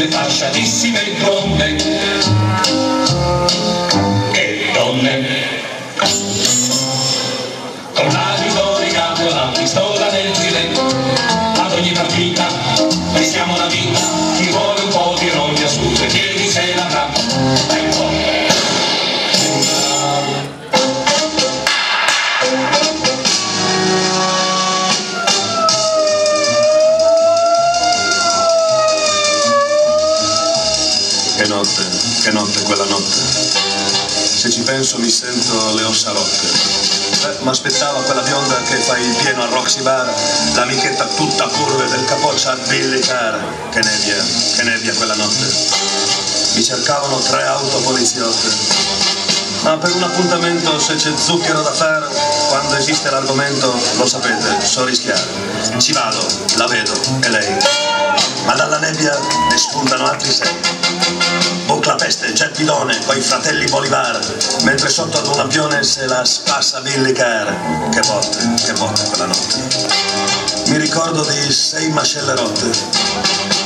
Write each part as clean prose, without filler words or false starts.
sulle fasciatissime trombe. Che donne! Con l'abito rigato e la pistola nel gilet, ad ogni partita rischiamo la vita. Chi vuole un po' di rogna su due piedi se l'avrà. Ecco. Che notte quella notte. Se ci penso mi sento le ossa rotte. Ma aspettava quella bionda che fa il pieno al Roxy Bar, l'amichetta tutta curve del capoccia a Billy Carr. Che nebbia quella notte. Mi cercavano 3 auto poliziotte. Ma per un appuntamento, se c'è zucchero da fare, quando esiste l'argomento, lo sapete, so rischiare. Ci vado, la vedo, è lei. Ma dalla nebbia ne spuntano altri 6. Bucla peste, Gettidone, coi fratelli Bolivar, mentre sotto ad un lampione se la spassa Billy Carr. Che botte quella notte. Mi ricordo di 6 mascelle rotte.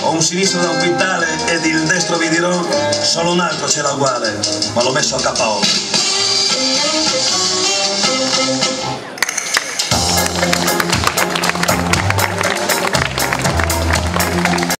Ho un sinistro da un quintale ed il destro vi dirò, solo un altro c'era uguale, ma l'ho messo a KO.